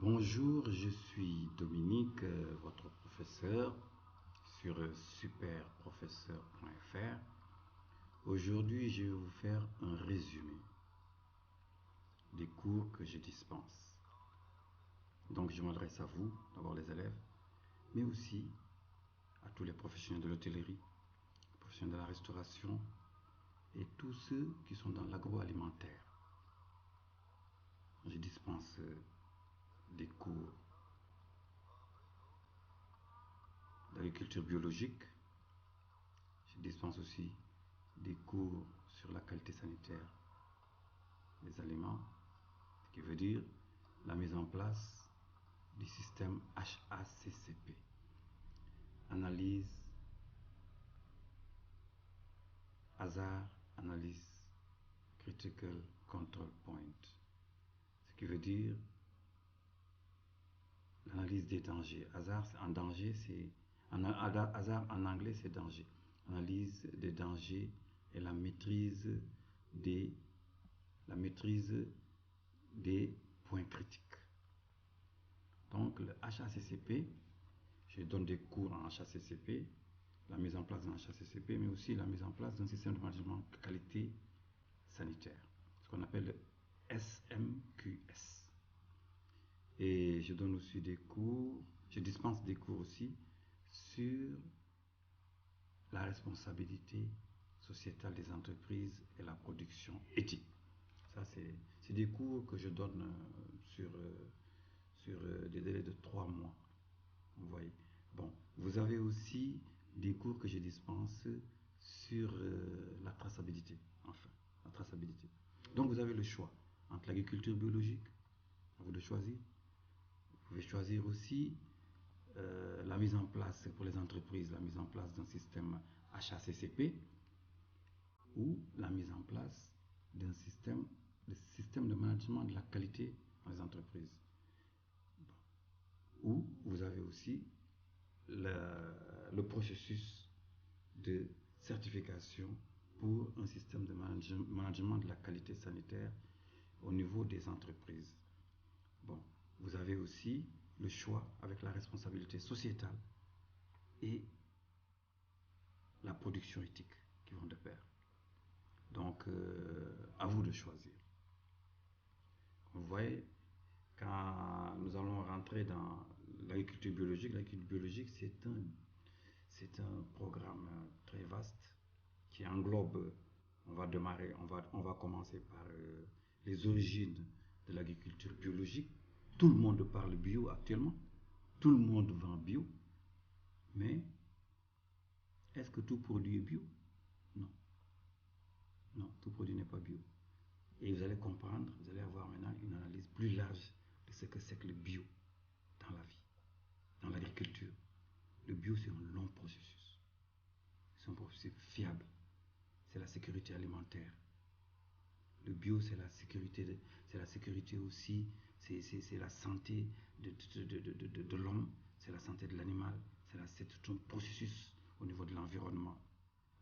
Bonjour, je suis Dominique, votre professeur sur superprofesseur.fr. Aujourd'hui, je vais vous faire un résumé des cours que je dispense. Donc, je m'adresse à vous, d'abord les élèves, mais aussi à tous les professionnels de l'hôtellerie, les professionnels de la restauration et tous ceux qui sont dans l'agroalimentaire. Je dispense des cours d'agriculture biologique. Je dispense aussi des cours sur la qualité sanitaire des aliments, ce qui veut dire la mise en place du système HACCP, analyse, hasard, analyse, critical control point, ce qui veut dire l'analyse des dangers. Hasard en danger, hasard en anglais c'est danger. Analyse des dangers et la maîtrise des points critiques. Donc le HACCP, je donne des cours en HACCP, la mise en place d'un HACCP, mais aussi la mise en place d'un système de management de qualité sanitaire, ce qu'on appelle le SMQS. Et je donne aussi des cours, je dispense des cours aussi sur la responsabilité sociétale des entreprises et la production éthique. Ça, c'est des cours que je donne sur des délais de 3 mois. Vous voyez. Bon, vous avez aussi des cours que je dispense sur la traçabilité. Enfin, la traçabilité. Donc, vous avez le choix entre l'agriculture biologique, à vous de choisir. Vous pouvez choisir aussi la mise en place pour les entreprises, la mise en place d'un système HACCP ou la mise en place d'un système de management de la qualité dans les entreprises. Ou vous avez aussi le processus de certification pour un système de management de la qualité sanitaire au niveau des entreprises. Bon, vous avez aussi le choix avec la responsabilité sociétale et la production éthique qui vont de pair. Donc, à vous de choisir. Vous voyez, quand nous allons rentrer dans l'agriculture biologique, c'est un programme très vaste qui englobe, on va commencer par les origines de l'agriculture biologique. Tout le monde parle bio actuellement, tout le monde vend bio, mais est-ce que tout produit est bio? Non. Non, tout produit n'est pas bio. Et vous allez comprendre, vous allez avoir maintenant une analyse plus large de ce que c'est que le bio dans la vie, dans l'agriculture. Le bio, c'est un long processus. C'est un processus fiable. C'est la sécurité alimentaire. Le bio, c'est la sécurité, aussi, c'est la santé de l'homme, c'est la santé de l'animal, c'est tout un processus au niveau de l'environnement,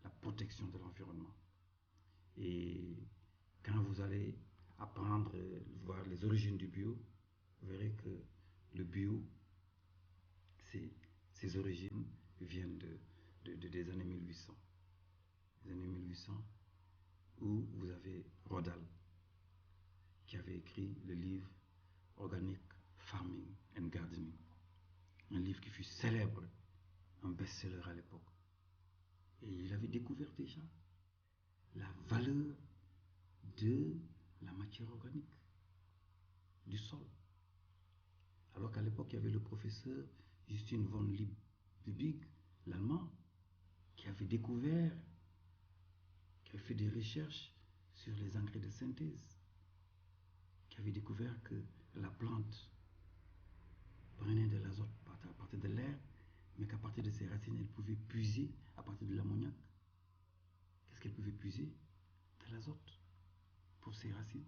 la protection de l'environnement. Et quand vous allez apprendre, voir les origines du bio, vous verrez que le bio, ses origines viennent des années 1800. Les années 1800, où vous avez Rodal, qui avait écrit le livre Organic Farming and Gardening, un livre qui fut célèbre, un best-seller à l'époque. Et il avait découvert déjà la valeur de la matière organique, du sol. Alors qu'à l'époque, il y avait le professeur Justin von Liebig, l'allemand, qui avait découvert, qui avait fait des recherches sur les engrais de synthèse, qui avait découvert que la plante prenait de l'azote à partir de l'air, mais qu'à partir de ses racines, elle pouvait puiser à partir de l'ammoniac. Qu'est-ce qu'elle pouvait puiser? De l'azote pour ses racines.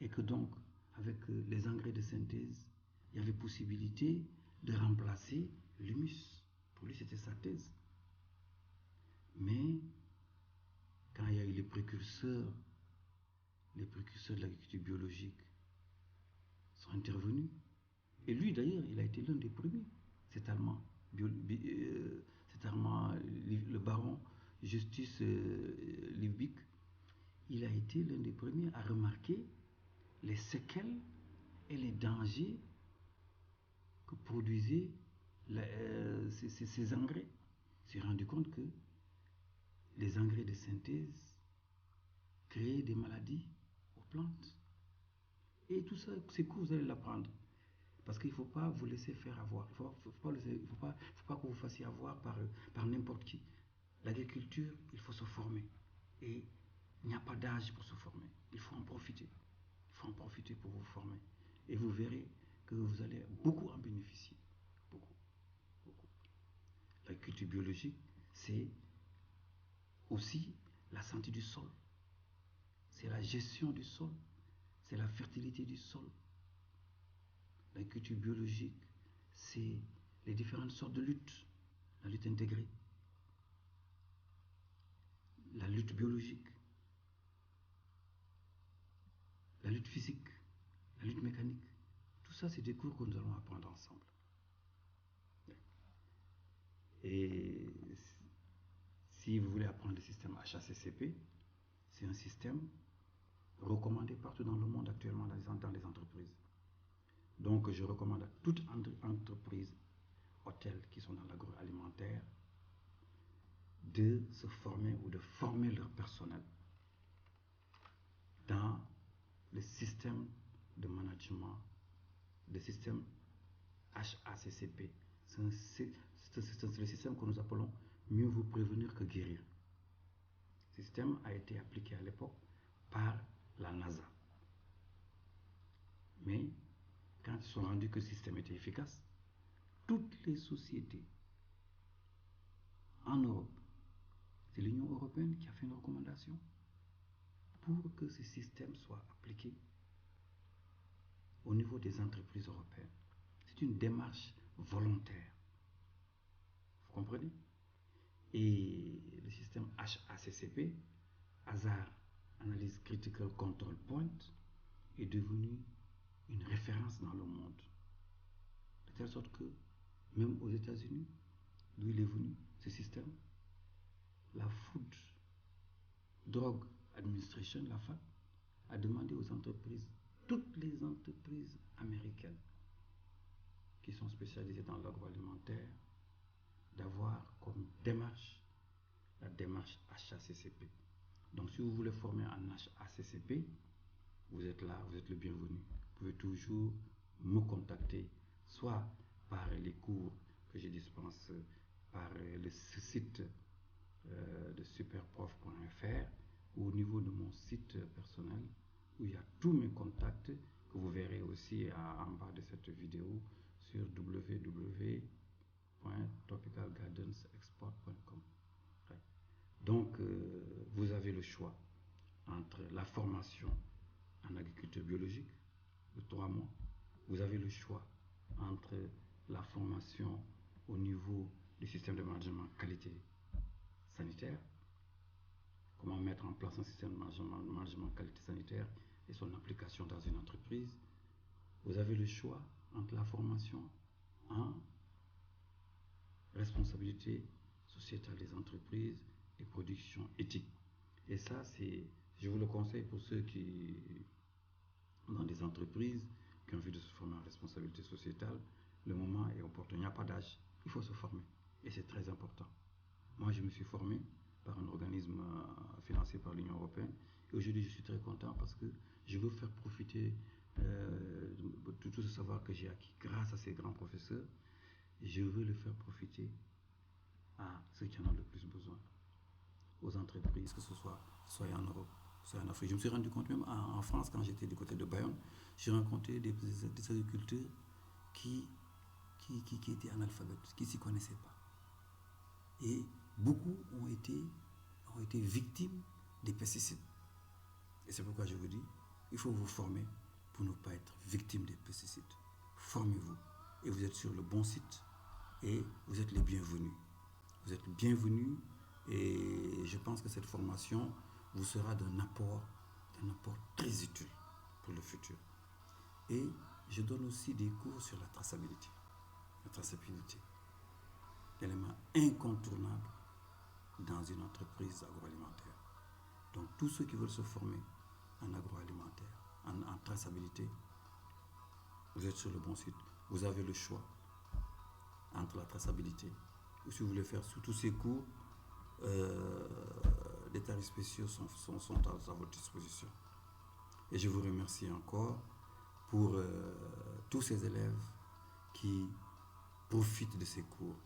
Et que donc, avec les engrais de synthèse, il y avait possibilité de remplacer l'humus. Pour lui, c'était sa thèse. Mais quand il y a eu les précurseurs de l'agriculture biologique sont intervenus, Et lui, d'ailleurs, il a été l'un des premiers, cet Allemand, le baron Justus Liebig. Il a été l'un des premiers à remarquer les séquelles et les dangers que produisaient ces engrais. Il s'est rendu compte que les engrais de synthèse créaient des maladies aux plantes. Et tout ça, c'est que vous allez l'apprendre. Parce qu'il ne faut pas vous laisser faire avoir. Il ne faut pas que vous fassiez avoir par n'importe qui. L'agriculture, il faut se former. Et il n'y a pas d'âge pour se former. Il faut en profiter. Il faut en profiter pour vous former. Et vous verrez que vous allez beaucoup en bénéficier. Beaucoup. Beaucoup. L'agriculture biologique, c'est aussi la santé du sol. C'est la gestion du sol. C'est la fertilité du sol. L'agriculture biologique, c'est les différentes sortes de luttes. La lutte intégrée, la lutte biologique, la lutte physique, la lutte mécanique. Tout ça, c'est des cours que nous allons apprendre ensemble. Et si vous voulez apprendre le système HACCP, c'est un système recommandé partout dans le monde actuellement dans les entreprises. Donc, je recommande à toute entreprise, hôtels qui sont dans l'agroalimentaire, de se former ou de former leur personnel dans le système de management, le système HACCP. C'est le système que nous appelons mieux vous prévenir que guérir. Ce système a été appliqué à l'époque par la NASA. Mais quand ils se sont rendus que le système était efficace, toutes les sociétés en Europe, c'est l'Union européenne qui a fait une recommandation pour que ce système soit appliqué au niveau des entreprises européennes. C'est une démarche volontaire. Vous comprenez? Et le système HACCP, Hazard Analyse Critical Control Point, est devenu une référence dans le monde. De telle sorte que, même aux États-Unis, d'où il est venu, ce système, la Food Drug Administration, la FAD, a demandé aux entreprises, toutes les entreprises américaines qui sont spécialisées dans l'agroalimentaire, d'avoir comme démarche la démarche HACCP. Donc si vous voulez former en HACCP, vous êtes là, vous êtes le bienvenu. Vous pouvez toujours me contacter, soit par les cours que je dispense par le site de superprof.fr ou au niveau de mon site personnel où il y a tous mes contacts que vous verrez aussi en bas de cette vidéo sur www.tropicalgardensexport.com. Donc, vous avez le choix entre la formation en agriculture biologique de 3 mois. Vous avez le choix entre la formation au niveau du système de management qualité sanitaire, comment mettre en place un système de management qualité sanitaire et son application dans une entreprise. Vous avez le choix entre la formation en responsabilité sociétale des entreprises et production éthique. Et ça, je vous le conseille pour ceux qui, dans des entreprises, qui ont envie de se former en responsabilité sociétale. Le moment est opportun, il n'y a pas d'âge, il faut se former. Et c'est très important. Moi, je me suis formé par un organisme financé par l'Union européenne. Et aujourd'hui, je suis très content parce que je veux faire profiter de tout ce savoir que j'ai acquis grâce à ces grands professeurs. Et je veux le faire profiter à ceux qui en ont le plus besoin, aux entreprises, que ce soit en Europe, soit en Afrique. Je me suis rendu compte même en France, quand j'étais du côté de Bayonne, j'ai rencontré des agriculteurs qui étaient analphabètes, qui ne s'y connaissaient pas. Et beaucoup ont été victimes des pesticides. Et c'est pourquoi je vous dis, il faut vous former pour ne pas être victime des pesticides. Formez-vous et vous êtes sur le bon site et vous êtes les bienvenus. Vous êtes bienvenus et je pense que cette formation vous sera d'un apport très utile pour le futur. Et je Je donne aussi des cours sur la traçabilité. La traçabilité, l'élément incontournable dans une entreprise agroalimentaire. Donc tous ceux qui veulent se former en agroalimentaire, en traçabilité, vous êtes sur le bon site. Vous avez le choix entre la traçabilité, ou si vous voulez faire sous tous ces cours, des tarifs spéciaux sont à votre disposition. Et je vous remercie encore pour tous ces élèves qui profitent de ces cours.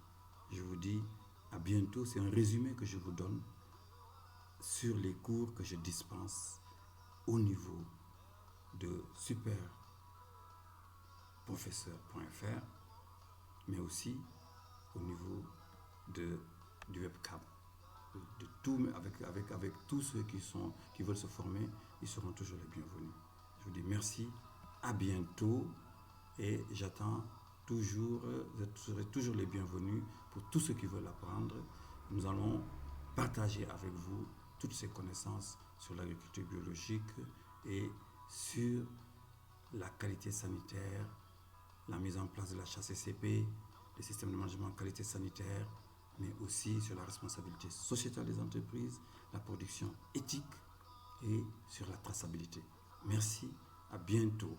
Je vous dis à bientôt. C'est un résumé que je vous donne sur les cours que je dispense au niveau de superprofesseur.fr, mais aussi au niveau du webcam. De tout, avec tous ceux qui veulent se former, ils seront toujours les bienvenus. Je vous dis merci, à bientôt, et j'attends toujours, vous serez toujours les bienvenus pour tous ceux qui veulent apprendre. Nous allons partager avec vous toutes ces connaissances sur l'agriculture biologique et sur la qualité sanitaire, la mise en place de la HACCP, le système de management en qualité sanitaire, mais aussi sur la responsabilité sociétale des entreprises, la production éthique et sur la traçabilité. Merci, à bientôt.